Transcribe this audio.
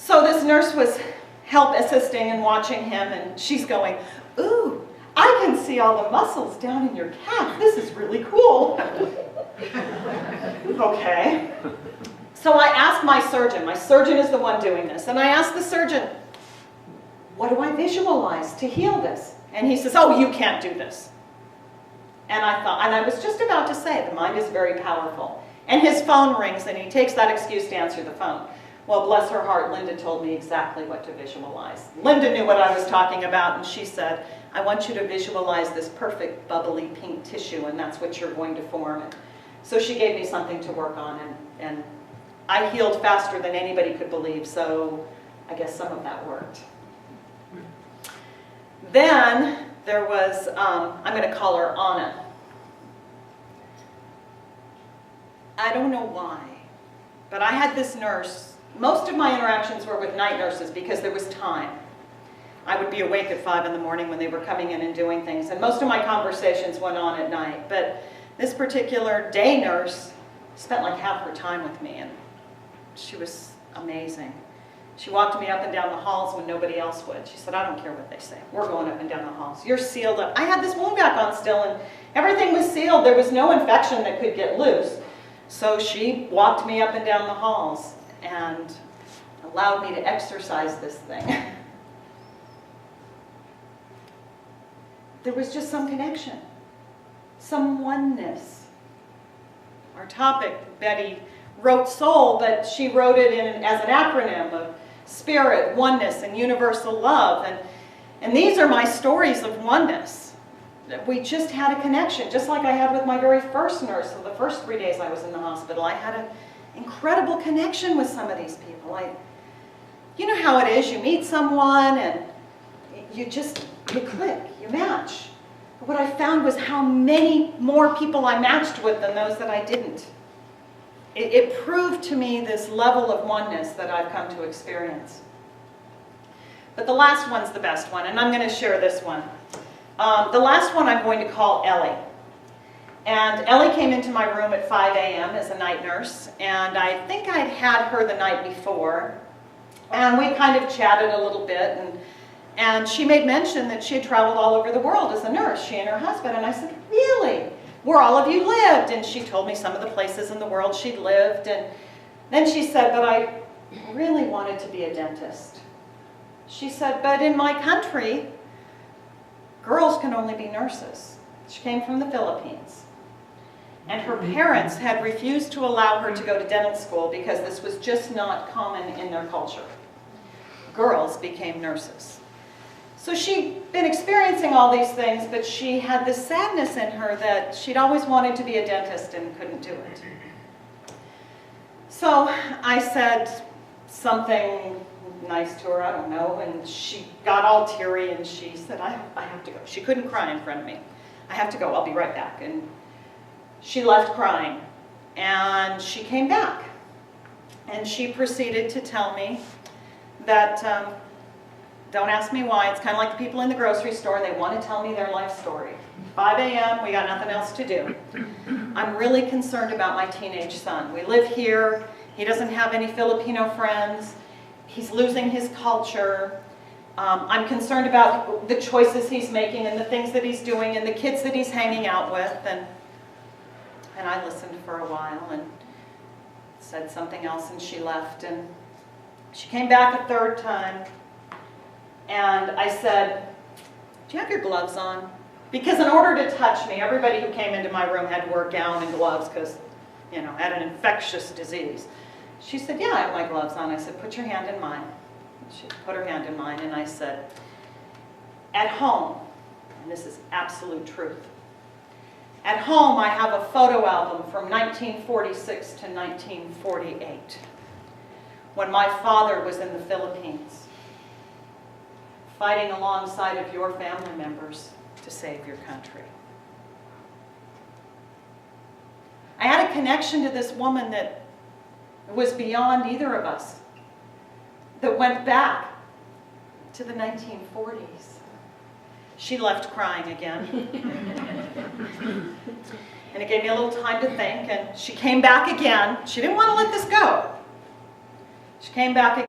So this nurse was help assisting and watching him, and she's going, "Ooh, I can see all the muscles down in your calf. This is really cool." Okay. So I asked my surgeon is the one doing this, and I asked the surgeon, "What do I visualize to heal this?" And he says, "Oh, you can't do this." And I was just about to say, the mind is very powerful. And his phone rings, and he takes that excuse to answer the phone. Well, bless her heart, Linda told me exactly what to visualize. Linda knew what I was talking about, and she said, "I want you to visualize this perfect, bubbly pink tissue, and that's what you're going to form." And so she gave me something to work on, and I healed faster than anybody could believe, so I guess some of that worked. Then there was, I'm going to call her Anna. I don't know why, but I had this nurse. Most of my interactions were with night nurses because there was time. I would be awake at 5 in the morning when they were coming in and doing things, and most of my conversations went on at night. But this particular day nurse spent like half her time with me, and she was amazing. She walked me up and down the halls when nobody else would. She said, "I don't care what they say. We're going up and down the halls. You're sealed up." I had this wound vac on still, and everything was sealed. There was no infection that could get loose. So she walked me up and down the halls and allowed me to exercise this thing. There was just some connection, some oneness. Our topic, Betty wrote soul, but she wrote it as an acronym of spirit, oneness, and universal love. And these are my stories of oneness. We just had a connection, just like I had with my very first nurse. So the first 3 days I was in the hospital, I had an incredible connection with some of these people. You know how it is, you meet someone and you click, you match. But what I found was how many more people I matched with than those that I didn't. It proved to me this level of oneness that I've come to experience. But the last one's the best one, and I'm going to share this one. The last one I'm going to call Ellie. And Ellie came into my room at 5 a.m. as a night nurse, and I think I'd had her the night before. And we kind of chatted a little bit, and she made mention that she had traveled all over the world as a nurse, she and her husband. And I said, "Really? Where all of you lived?" And she told me some of the places in the world she'd lived. And then she said, "But I really wanted to be a dentist." She said, "But in my country, girls can only be nurses." She came from the Philippines. And her parents had refused to allow her to go to dental school because this was just not common in their culture. Girls became nurses. So she'd been experiencing all these things, but she had this sadness in her that she'd always wanted to be a dentist and couldn't do it. So I said something nice to her, I don't know, and she got all teary and she said, I have to go. She couldn't cry in front of me. "I have to go, I'll be right back." And she left crying, and she came back. And she proceeded to tell me that, don't ask me why, it's kind of like the people in the grocery store, they want to tell me their life story. 5 a.m., we got nothing else to do. "I'm really concerned about my teenage son. We live here, he doesn't have any Filipino friends, he's losing his culture. I'm concerned about the choices he's making and the things that he's doing and the kids that he's hanging out with." And I listened for a while and said something else, and she left. And she came back a third time, and I said, "Do you have your gloves on?" Because in order to touch me, everybody who came into my room had to wear a gown and gloves because, I had an infectious disease. She said, "Yeah, I have my gloves on." I said, "Put your hand in mine." She put her hand in mine, and I said, "At home," and this is absolute truth, "at home I have a photo album from 1946 to 1948, when my father was in the Philippines, fighting alongside of your family members to save your country." I had a connection to this woman that was beyond either of us, that went back to the 1940s. She left crying again. And it gave me a little time to think, and she came back again. She didn't want to let this go. She came back again.